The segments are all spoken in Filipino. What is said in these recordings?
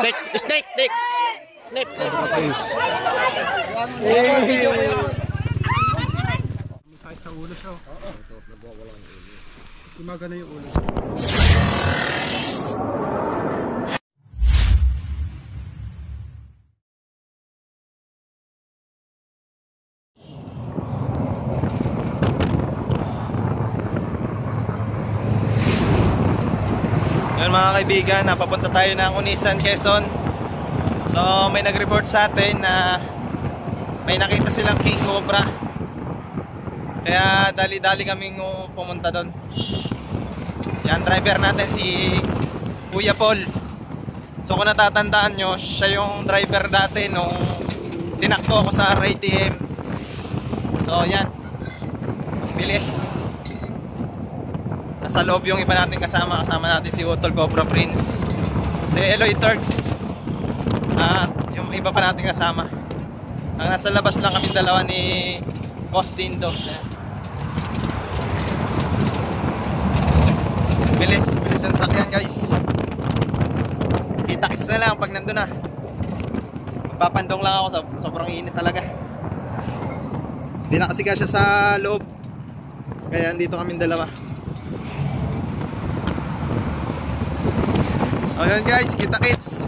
Snake, snake, snake. Snake. Masakit sa ulo siya. Gumagana yung ulo. Yun mga kaibigan, napapunta tayo ng Unisan, Quezon. So may nag-report sa atin na may nakita silang king cobra. Kaya dali-dali kaming pumunta doon. Yan, driver natin si Kuya Paul. So kung natatandaan nyo, siya yung driver dati nung tinakbo ako sa RATM. So yan, bilis. Nasa loob yung iba natin kasama. Kasama natin si Utol Cobra Prince, si Eloy Turks, at yung iba pa natin kasama. Ang nasa labas lang kami dalawa ni Boss Dindo. Bilis ang sakyan guys. Kita-kits na lang pag nandun na. Papandong lang ako, sobrang init talaga. Hindi na kasi kasya sa loob, kaya andito kami dalawa. Ayan guys, kita-kits.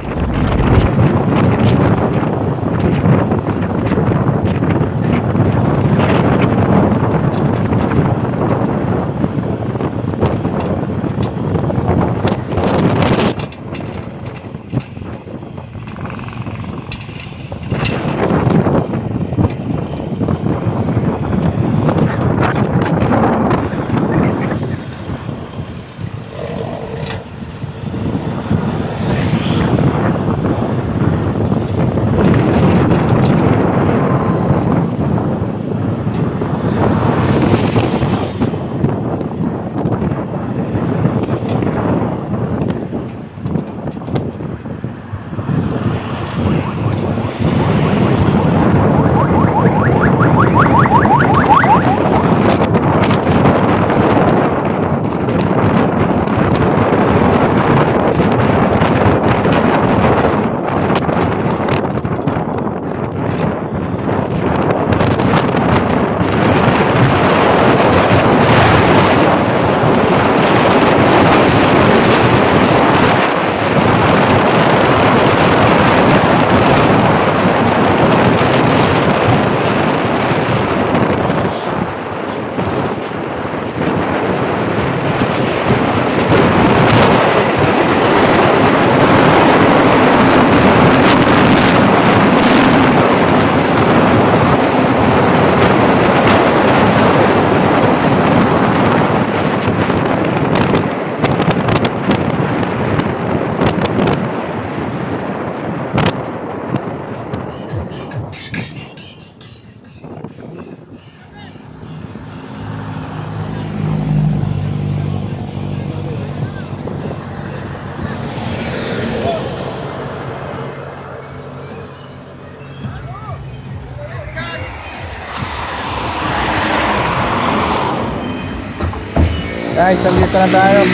Guys, andito na tayo.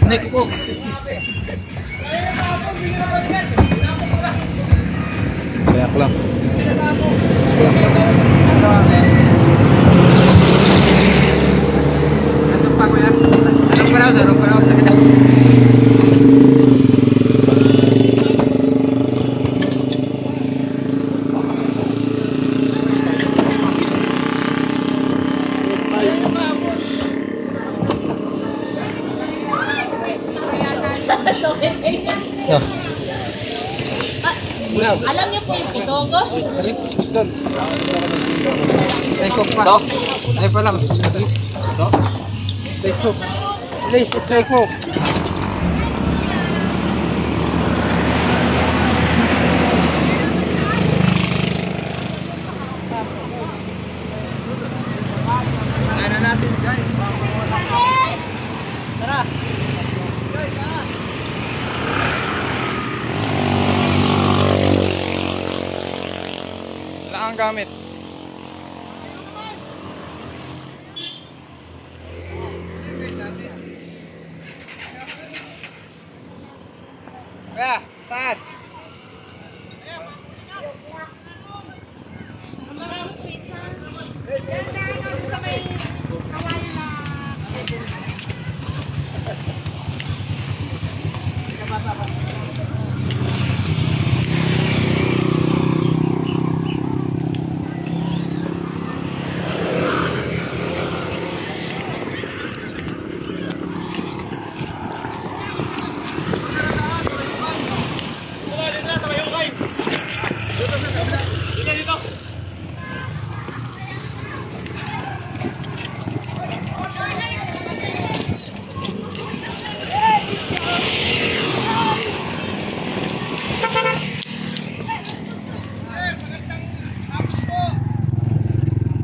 Nick po. Kayak lang. Anong pa kuya? Anong pa raw? Alam niyo po yung pitongo? Steak cook pa. Ay pala, mas pinatay. Steak cook. Please, steak cook. Ano natin guys? Tara. Wala kang gamit. Kuya, saan?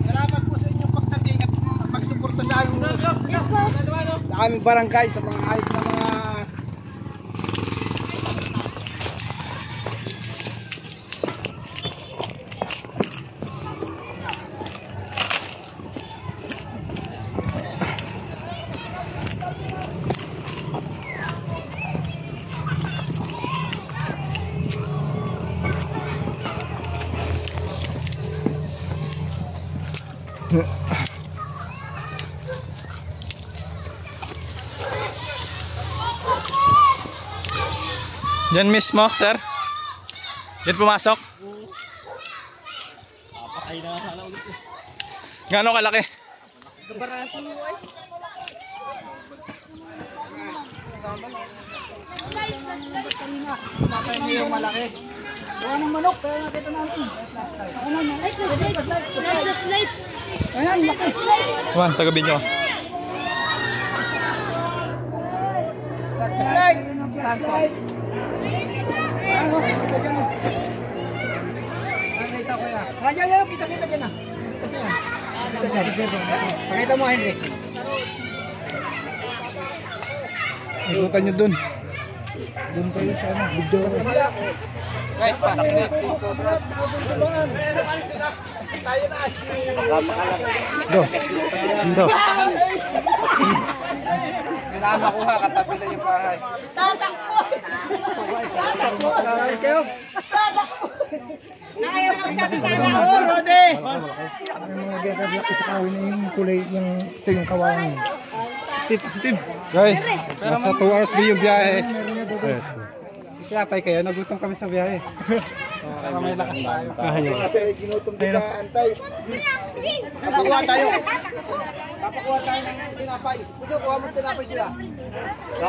Salamat po sa inyong pagdating at pagsuporta sa aming barangay, sa mga ayos na mga Diyan mismo, sir? Diyan pumasok? Gaano kalaki? yung malaki. Gawa ng manok, kaya nakita natin. Ayan, laki. Juan, taga-bin nyo. Kita dyan na. Pakita mo, Henry. Ikutan nyo dun. Dun kayo sa ano, video. Guys, pasok na. Do. Do. Kailangan makuha, katabi na yung bahay. Tatakbo! Tatakbo! Kayo? Tatakbo! Nakayaw kang sabi sa akin. Oo, Rode! Ang mga gagawin sa kawin na yung kulay, yung ito yung kawain. Steve. Guys, nasa 2 hours din yung biyahe. Kinapay kayo, nagutom kami sa biyahe. Para may lakas tayo. Kasi ginutom din ka, antay. Papakuha tayo. Papakuha tayo ng tinapay. Gusto, kuha mo tinapay sila.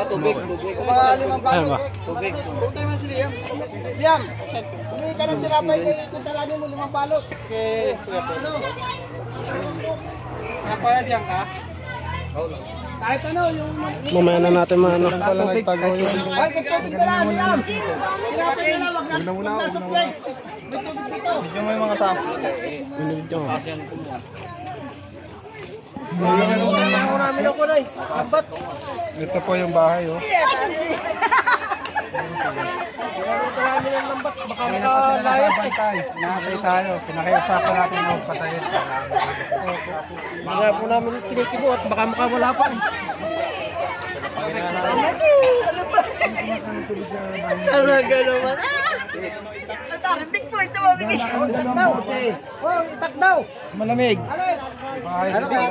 Tubig. Mga 5 balot. Tubig. Tubig mo si Liam. Liam, humingi ka ng tinapay kay kuntalanin mo 5 balot. Okay. Ano? Napayadiyan ka? Kahit ano, yung... Mamaya na natin maano. Tubig. Ay, tubig ka lang, Liam. Tinapay na lang, wag na supply. May tubig dito. Medyo may mga tao. Ito po yung bahay, oh. Baka makalayas eh. Nakatay tayo. Pinakiusapan natin yung patayin. Mga po namin kinikibo at baka makawala pa. Talaga naman. Tarinig po ito mabigay. Itak daw. Malamig. Bahay dito.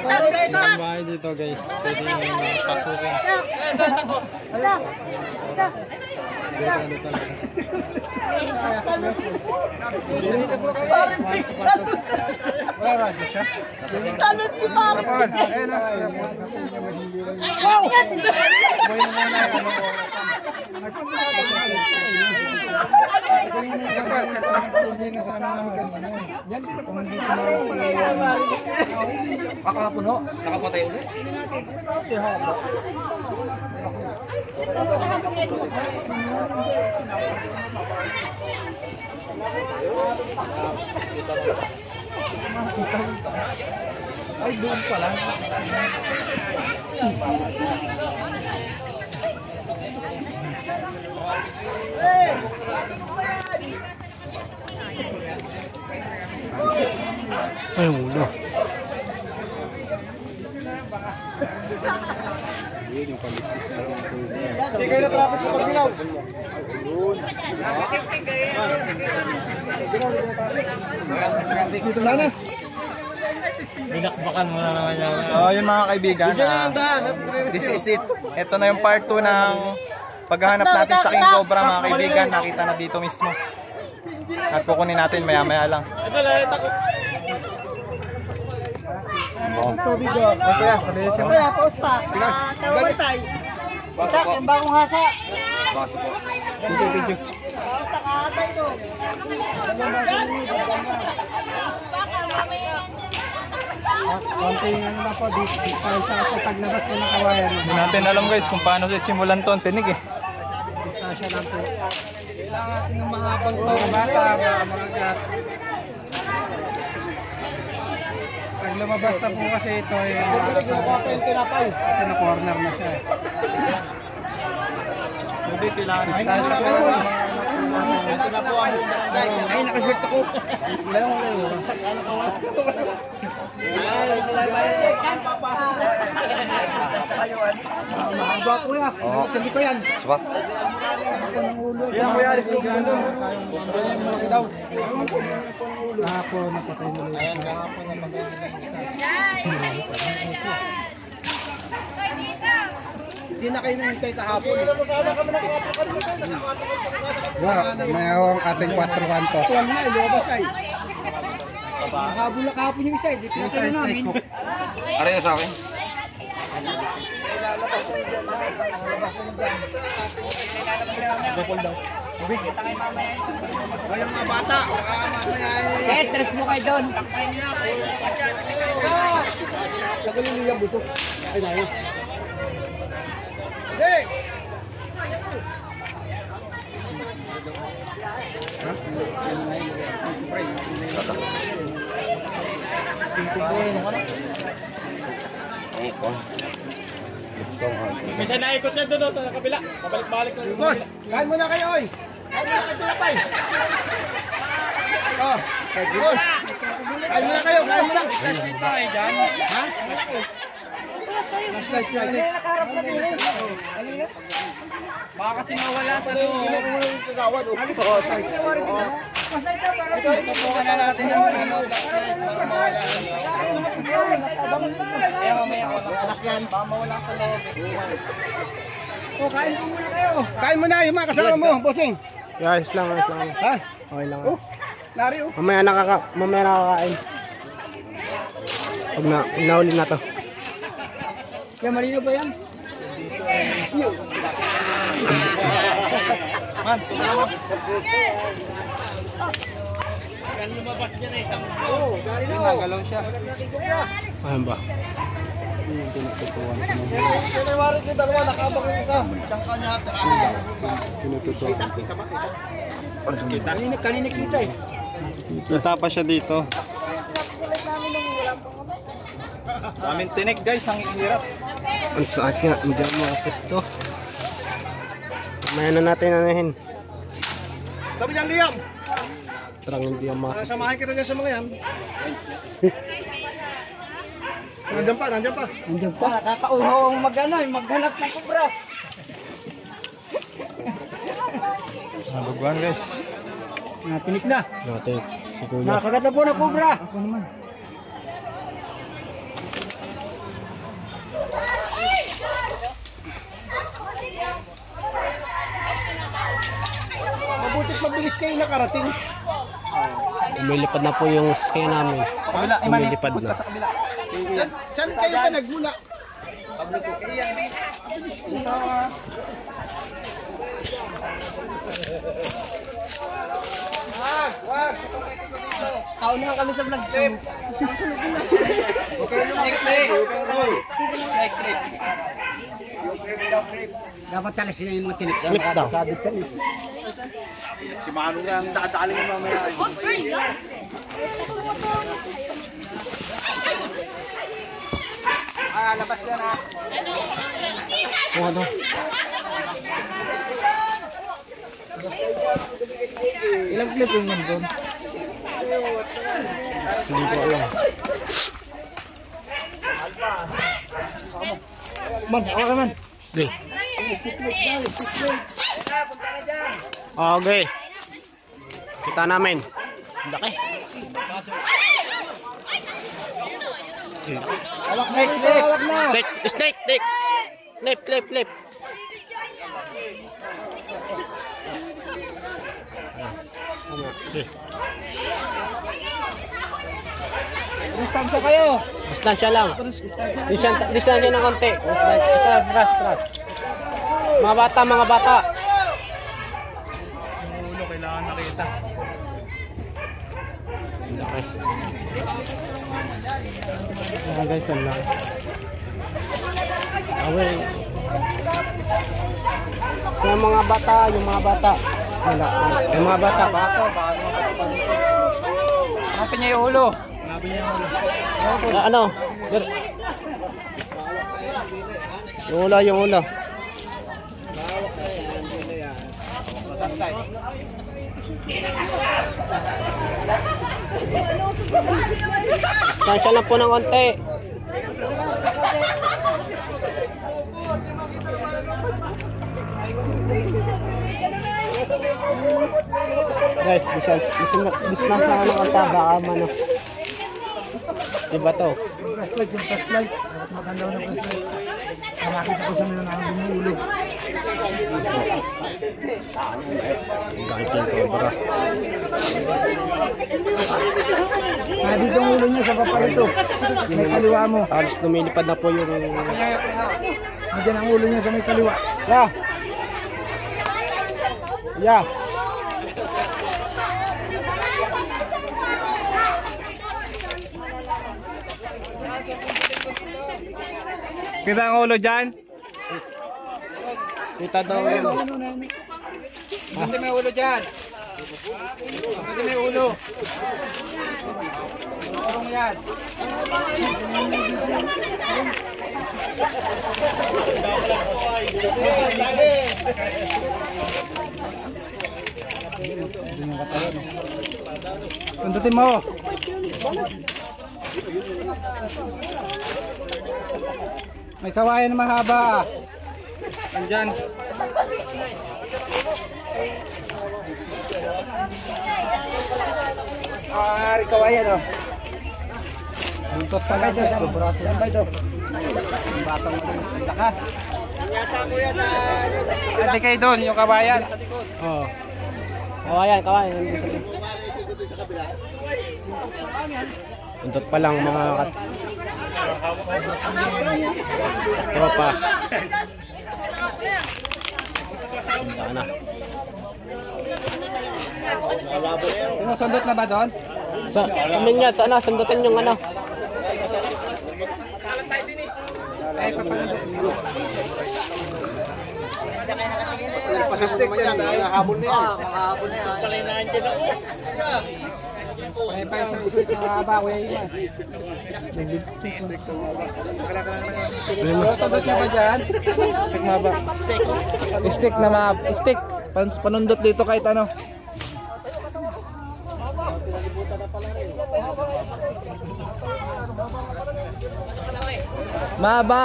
Bahay dito guys. Pwede yung pasukin. Wala radyo siya. Talot si Pare. Ayan na. Wow! Kakapuno. Nakapatay ulit. Ay, doon pala. Ay, ulo. Hindi kayo na traffic sa Pagbilaw. Dito na. Binakbakan mo na naman yan. So yun mga kaibigan, this is it. Ito na yung part 2 ng paghahanap natin sa King Cobra mga kaibigan. Nakita na dito mismo. At kukunin natin maya maya lang. Kaya, paus pa. Kawal tayo. Isa, yung bagong hasa. Video. Paus na kahatay to. Konting ano na po, dito sa paglabas ko ng kawayan. Hindi natin alam guys kung paano simulan to ang tinig eh. Distansya lang po. Kailangan natin ng mahabang mga bata, mga gat. Pag lumabas na po kasi ito ay... Kasi na corner na siya. Hindi kailangan. Ay, nakashirt ako. Mahaba ko yan. Hindi ko yan. Yan ko yan. Kahapon napatay mo lang. Hindi na kayo nahintay kahapon. May awang ating 4 kanto. Tuwan na, ilobas tayo. Habol na kahapon yung isa, hindi pinatay namin. Aray na sa akin. Ayong mga bata, Eh, tres mo kayo doon. tagalin niyo yung buto. Ay na yun. Hey! Minsan naikot yan doon sa kabila. Pabalik-balik ko. Boss, kain muna kayo, oy! Kain muna kayo, tinapay! Oh, boss! Kain muna kayo, kain muna! Flashlight pa kayo dyan? Ha? Flashlight yan. Baka kasi mawala sa loob. Tutukan na natin ang flashlight para mawala sa loob. Kaya mamaya ako anak yan, baka mawala sa loob. Kain muna kayo. Kain muna yung mga kasama mo, bossing. Ayos lang. Ha? Okay lang. Oh, Lari oh. Mamaya nakakain. Pag nauli na to. Kaya malino ba yan? Man, Nagalaw siya. Ayan ba? Kiniwarin yung dalawa, nakabang yung isa. Tsangka niya at Kanina kita eh. kita pa siya dito. Daming tinig guys, ang hirap. Ang saat nga, hindi ako makapesto. Mamaya na natin anahin. Sabi niyan, Liam. Tarang hindi ako makapesto. Samahan kita dyan sa mga yan. Nandiyan pa. Nandiyan pa. Nakakauhaw ang maghanap ng kubra. Nabuguan guys. Napinik na. Natin. Siguro. Nakagat na po na kubra. Ako naman. Mabutit mabilis kayo nakarating. Umilipad na po yung skin namin. Kabila, Imani. Umilipad na. Sa kabila. Saan kayo ba nagmula? Kauna kami sa vlog trip. Dapat talaga sila yung matinik. Clip daw. Si Manu nga ang dadali mo mamaya. Labas yan ha. Kung ano? Ilang clip yung nandun? Hindi ko alam. Man, ako naman. Di. Okay. Kita namin. Laki. Alak na, alak na. Snake. Flip. Okay. Distansya kayo. Distansya lang. Distansya ng konti. Trust. Mga bata. Ulo, kailangan nakita. Okay. Guys, yan lang. Away. Yung mga bata. Wala. Yung mga bata. Hanapin niya yung ulo. Ano? Yung ulo. Distansya lang po ng konti. Guys, distansya na ng konti. Baka mano. Diba to? Flashlight. Maganda ng flashlight. Nakakita ko sa mga nakakumulo. Cobra. Dito ang ulo niya sa papalito. May kaliwa mo. Halos lumilipad na po yung... Nandiyan ang ulo niya sa may kaliwa. Yeah. Kita ang ulo dyan? Kita daw. Hindi may ulo dyan. Hindi may ulo. Urong yan. Tundutin mo. May kawayan na mahaba. Andyan. Kawayan oh. Buntot pa ito. Saan ba ito? Batang lakas. Hindi kayo doon, yung kawayan. Oh. Kawayan. Buntot pa lang mga tropa. Sana. Sinusundot na ba doon? Samin niya, sana sundutin yung ano. Ay, papalandot. Pasistik yan, habol na yan. Makahabol na yan. May pa isang isip na haba, kuya Iman. Sundot na ba dyan? Stick na ba? Stick na ma... Stick. Panundot dito kahit ano. Mahaba.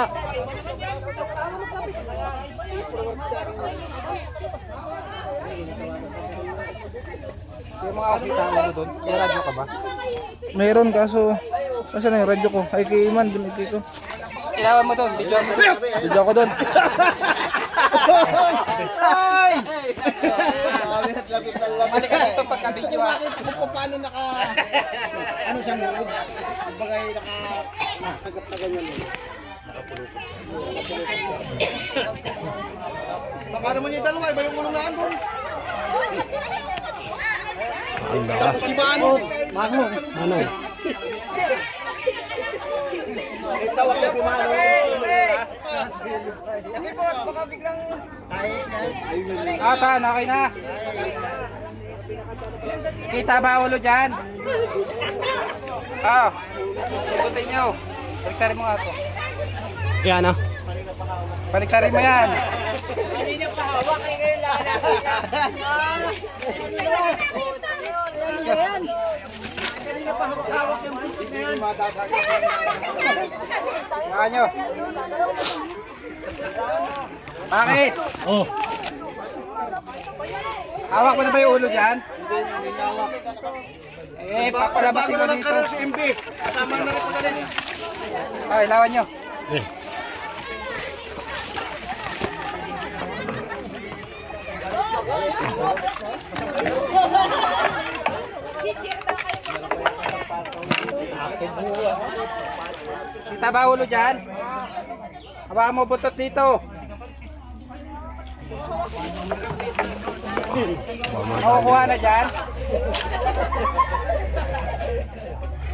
Yung mga kita mo doon, may radyo ka ba? Meron kaso na yung radyo ko? Ay kay Iman, binigay ko. Ilawan mo doon, video mo. Video ko doon. Ay! Mali ka dito pagka-video ha. Kung paano ano siya mo? Bagay nakahagap na ganyan. Baka naman yung dalawa, iba yung ulunaan doon. Tapos Si Mano. ano? Tawag na si Mano. Ata, nakay na. Kita ba ulo dyan? Ikutin nyo. Baliktarin mo nga ito. Yan ah. Baliktarin mo yan. Saan nyo? Bakit? Oh. Hawak mo na ba yung ulo dyan? Eh, papalabasin ko dito. Kasama na rin ko na rin. Ay, lawan nyo. Kita ba ulo dyan? Hawakan mo butot dito. Makukuha na dyan.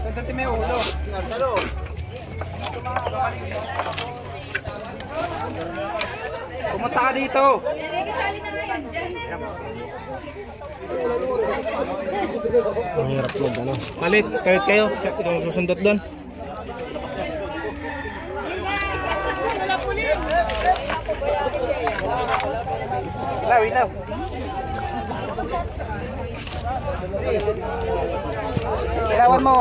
Tuntutin mo yung ulo. Pumunta ka dito. Ang hirap mo, ano? Palit, kahit kayo. Ikaw susundot doon. Ilaw, ilaw. Ilawan mo.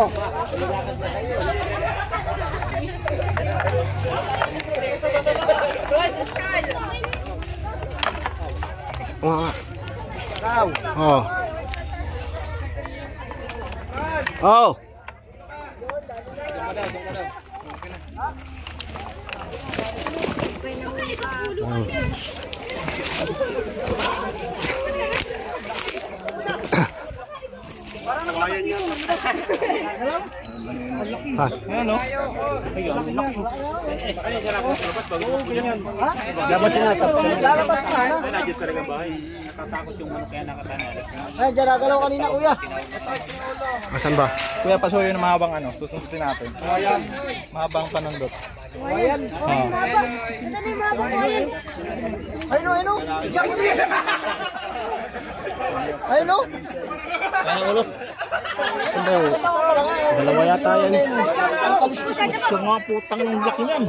Oo nga. Ilaw. Oo. Oo. Labas na. Lalabas na. Ay, jaragalaw kanina kuya. Asan ba? Kuya, pasuyo ng mahabang ano, susundutin natin. Ayan. Mahabang panundot. Ayan. Saan yung mga kumain? Ayun, ayun. Ayun. Ano ulo? Dalawa yata yan. Sa mga putang ng laki yan.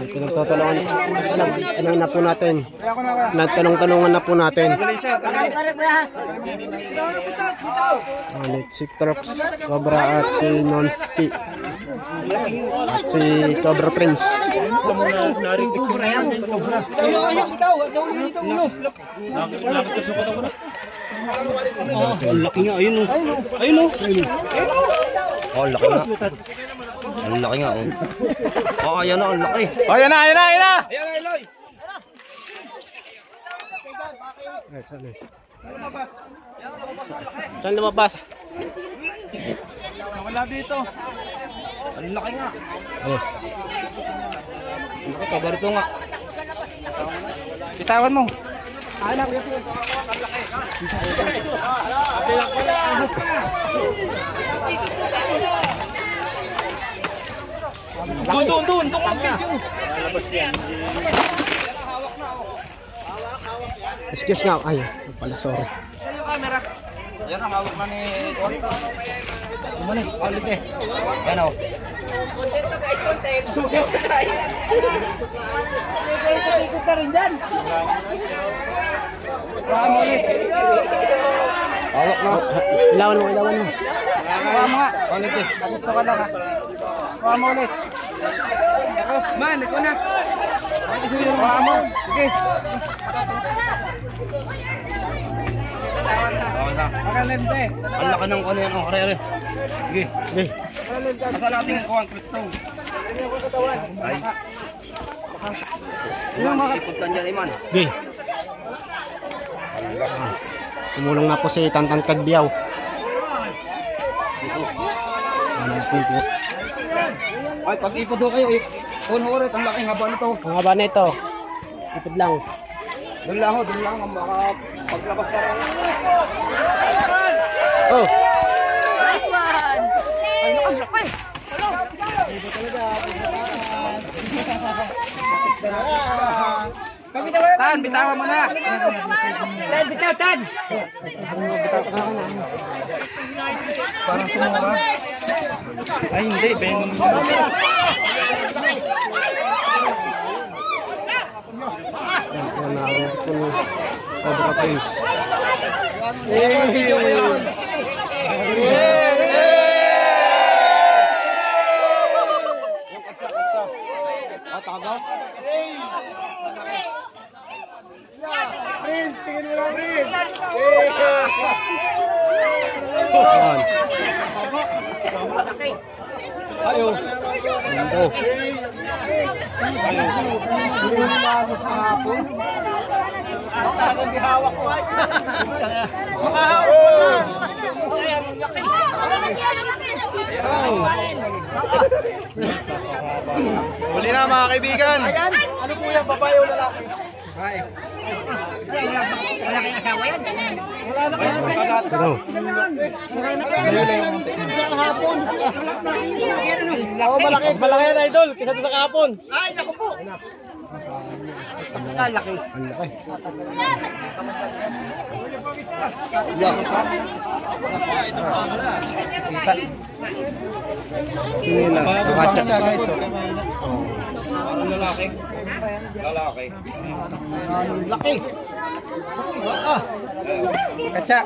Pinagtatalungan na po natin. Nagtanong-talungan na po natin. Si Trox, Cobra at si Nonski. At si Cobra Prince. Ang laki nga, ayun o. Ayun o. Oh, ang laki nga. Ang laki nga, oh. Oh, ayan na, ang laki. Oh, ayan na, ayan na, ayan na! Ayan na, Eloy! Saan lumabas? Wala dito. Ang laki nga. Oh. Ang laki, kabarito nga. Bitawan mo. Doon Excuse nga. Ay, pala, sorry. Yan ang hawak na ni Umalik, ulit eh. Yan o. Kontento guys, kontento. Ikot ka rin dyan. Hawak mo ulit. Hawak na. Ilawan mo, ilawan mo. Hawak mo nga. Ulit eh. Gusto ka lang ha. Hawak mo ulit. Ako, man, ikaw na. Hawak mo. Sige. Makalente. Ang laki ng ano yan, ang karere. Sige, sige. Nasa natin ang kuwang kripto. Ay. Ipagtan dyan, Iman. Sige. Tumulong na po si Tantan Kagbiyaw. Ay, pag ipod ho kayo, uno ulit, ang laking haba nito. Ang haba nito. Ipod lang. Doon lang ang baka paglabas ka rin. Oh. Nice one! Ay, nakalaki! Tan, bitawan mo na. Tan, bitaw, Tan! Parang sumura. Ay, hindi. Ben. Yan na ako po ni Cobra Prince. Prince, tingin mo lang, Prince. Ayo. Oh. Huli na mga kaibigan. Ano po yan, babae o lalaki? Ay. Oo, malaki. Malaki yan, idol. Kisa sa kahapon. Ay, naku po. Laki. Bakasya siya guys. Lalaki. Lalaki. Laki. Katsa,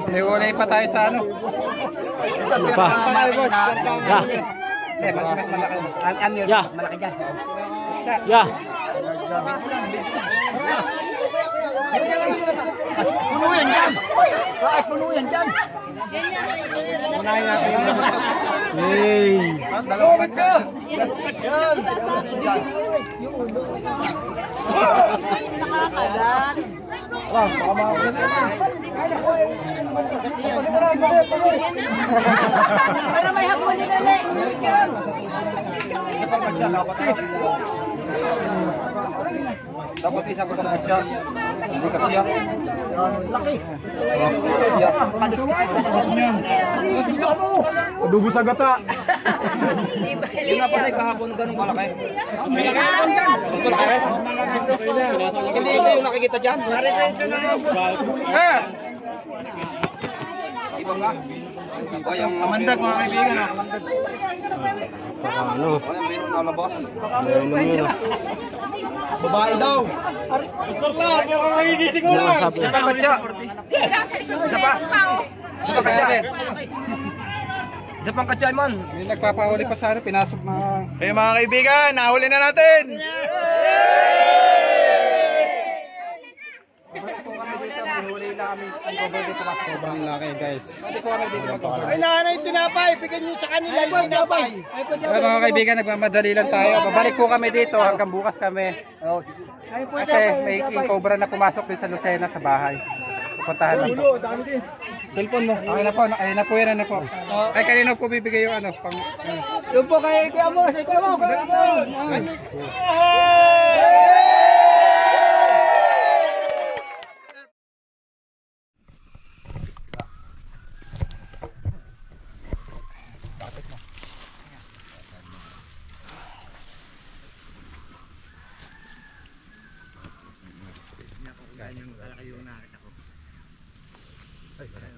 may pa tayo sa ano. Ano pa? Ya. Mas malaki. Ya. Malaki dyan. Ya. Puno yan dyan. Bakit puno yan dyan? Unahin natin yung Hey. dalawang ka. Yan. Nakakagat. Baka makakita na. Para may hapulin ulit. Dapat isa ko sa katsa. Hindi kasi yan. Adubo sa gata. Yung napatay kahapon ganun malaki. Hindi ito yung nakikita dyan. Ibang nga. Kamandag mga kaibigan. Ano? Ayan, meron nalabas. Babae daw. Pastor Clark, yung nangigising mo lang. Isa pa katsa. Isa pa. Isa pa katsa. Isa pang katsa man. May nagpapahuli pa sa ano, pinasok na. Hey mga kaibigan, nahuli na natin. Sobrang laki guys. Ay nanay, tinapay. Bigyan niyo sa kanila yung tinapay. Well, mga kaibigan, nagmamadali lang tayo. Babalik po kami dito hanggang bukas kami. Kasi may king cobra na pumasok din sa Lucena sa bahay. Pupuntahan lang po. Cellphone mo. Okay na po, ayun na po yan, ano po. Ay, kanino po bibigay yung ano? Pang, Yung po kay Kuya Mo, sa Kuya Mo.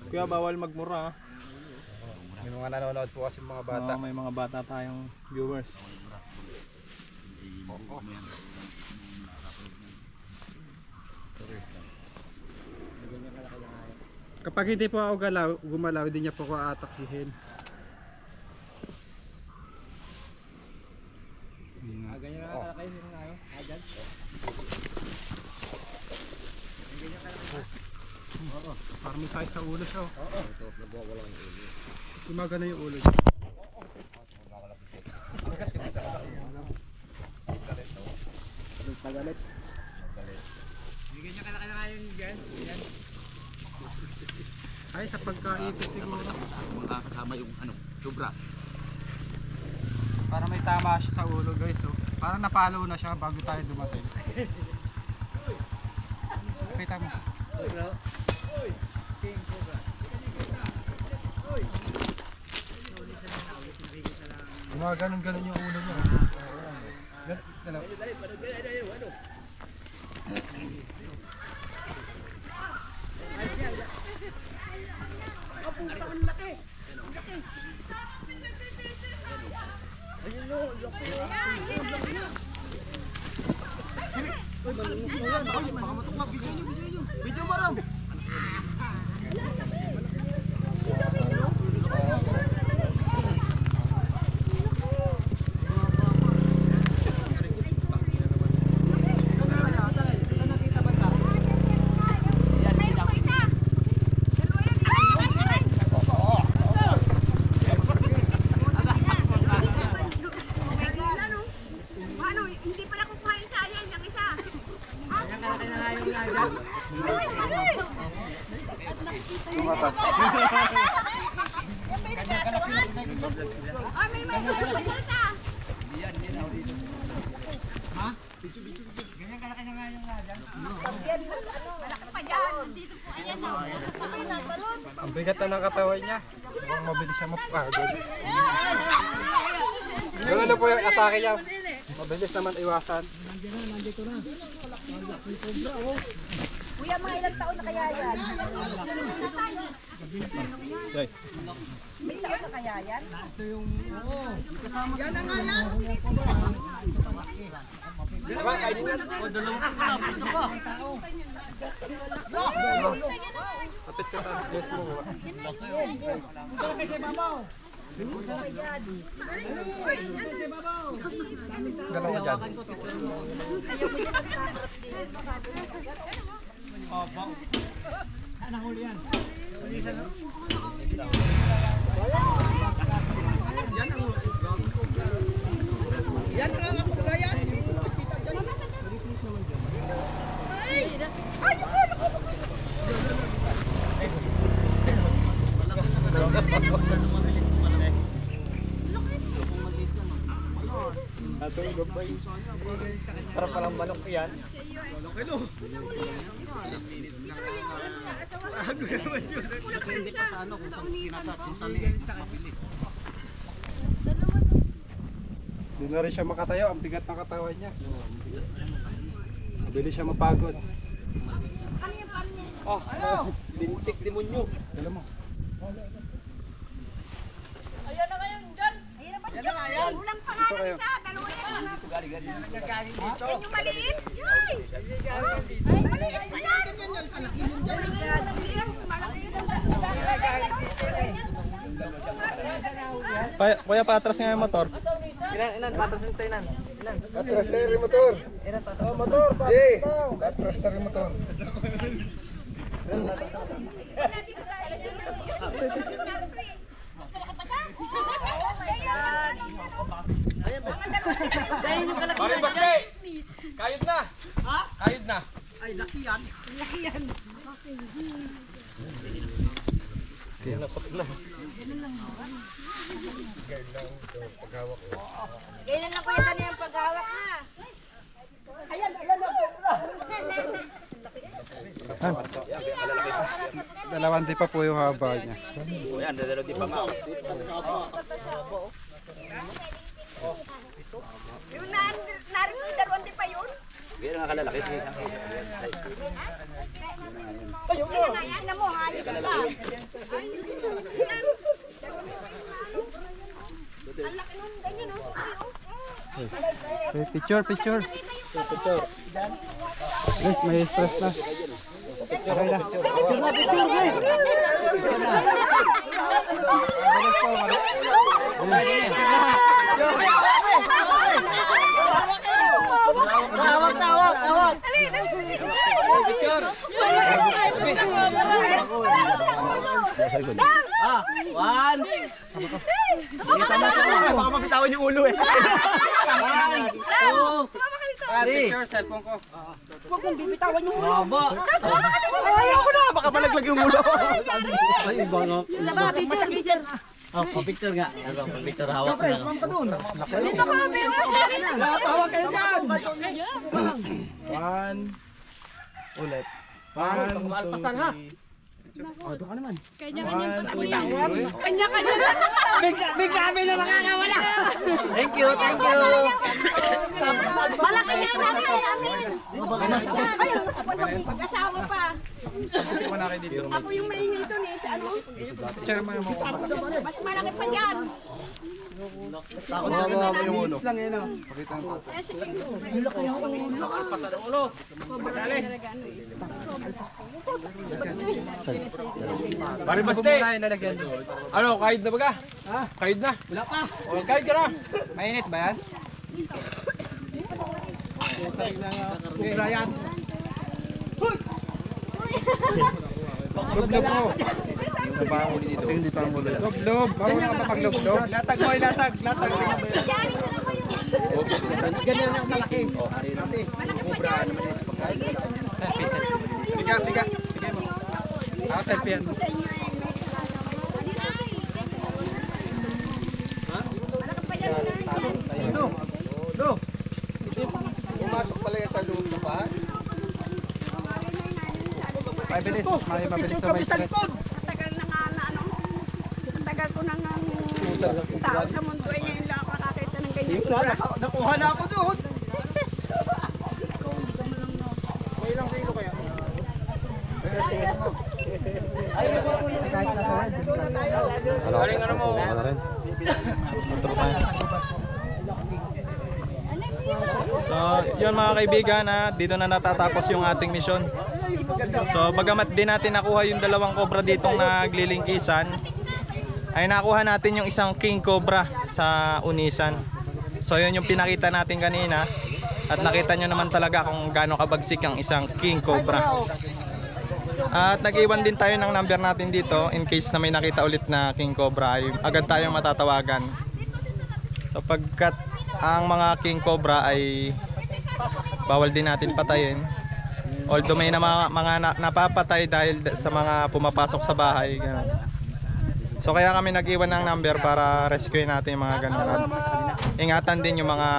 Kuya, bawal magmura. may mga nanonood po kasi mga bata. May mga bata tayong viewers. Kapag hindi po ako gumalaw, hindi niya po ako atakihin. Ganyan na kalakay yung ano. Agad. Parang may sakit sa ulo siya. Oo. Tumaga na yung ulo niya. Tagalit. Bigyan niya kalakayan dyan. Ay, sa pagkaipit siguro. Makakasama yung ano, sobra. Para may tama siya sa ulo guys. Oh. Parang napalo na siya bago tayo dumating. Kita mo. Ganun yung ulo niya. Video mo ram. Ang bigat na ng katawan niya. Mukhang mabilis siya mapagod. Yung ano po yung atake niya. Mabilis naman iwasan. Kuya, mga ilang taon na kaya yan? May taon na kaya yan? Yan na nga yan! Kapit ka ta. Yes mo. Galaw ka dyan. Yan nga nga pala yan. Para palang manok yan. Doon na rin siya makatayo. Ang bigat ng katawan niya. Mabilis siya mapagod. Lintik demonyo. Dala mo. Ayan na ngayon dyan! Ayan na nga yan! Ulang pangalan kayo. isa! Dalawa yan! Yan yung maliit! Yoy! Ay, maliit pa yan! Malaki yun! Kuya, patras nga yung motor. Atras na rin motor. Oh, motor. Atras na rin motor. Pare, baste! Kayod na! Ha? Kayod na! Ay, laki yan. Ganyan lang kuya kanina yung paghawak na! Dalawang di pa po yung haba niya. Yung narinig yung dalawang di pa yun? Yan nga kalalaki. Ayun na yan na mo, hayop ka! Ang laki nun, ganyan o. Okay, picture. Guys, may stress na. Okay na. Tawag. One. Baka mabitawan yung ulo eh. One, two, Picture, cellphone ko. Huwag kong bibitawan yung ulo. haba. Ayaw ko na. Baka malaglag yung ulo. Masakit. Oh, picture nga. Picture hawak na. Dito ka, Beo. Tawag kayo dyan. One. Ulit. Malpasan ha! Kanya-kanya na. Big kami na makakawala! Thank you. Malaki na namin. Ayun, mag-asawa pa. Ako yung maingay ito ni sa ano. Picture mo yung mukha. Mas malaki pa dyan. Takot na mo yung ulo. Pakita mo. Eh, sige. Malpasan ang ulo! Madali! Pare, baste! Ano, kahit na baga? Ha? Kahit na? Wala pa! O, kahit ka na! Mainit ba yan? Ubra yan! Loob mo. Tingin dito ang ulo. Loob. Marunong ka pa magloob. Latag mo, latag. Ganyan ang malaki! Malaki pa dyan. selfie yan. Sa inyo eh, may malaki pa dyan na. Pumasok pala yan sa loob ng bahay. Mabilis, mabilis to may stress. Tagal na nga na ano. Tagal ko nang tao sa mundo ay ngayon lang ako nakakita ng ganyan. Nakuha na ako doon. May ilang kilo kaya? Galing ano mo? So, yun mga kaibigan, dito na natatapos yung ating misyon. So, bagamat din natin nakuha yung dalawang cobra ditong naglilingkisan, ay nakuha natin yung isang king cobra sa Unisan. So, yun yung pinakita natin kanina. At nakita nyo naman talaga kung gaano kabagsik ang isang king cobra. At nag-iwan din tayo ng number natin dito in case na may nakita ulit na king cobra ay agad tayong matatawagan. So, pagkat ang mga king cobra ay bawal din natin patayin. Although may mga napapatay dahil sa mga pumapasok sa bahay, ganun. So kaya kami nag-iwan ng number para rescue natin yung mga ganun. At ingatan din yung mga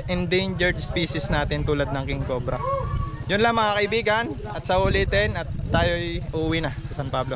endangered species natin tulad ng king cobra. Yun lang mga kaibigan, at sa ulitin at tayo'y uuwi na sa San Pablo.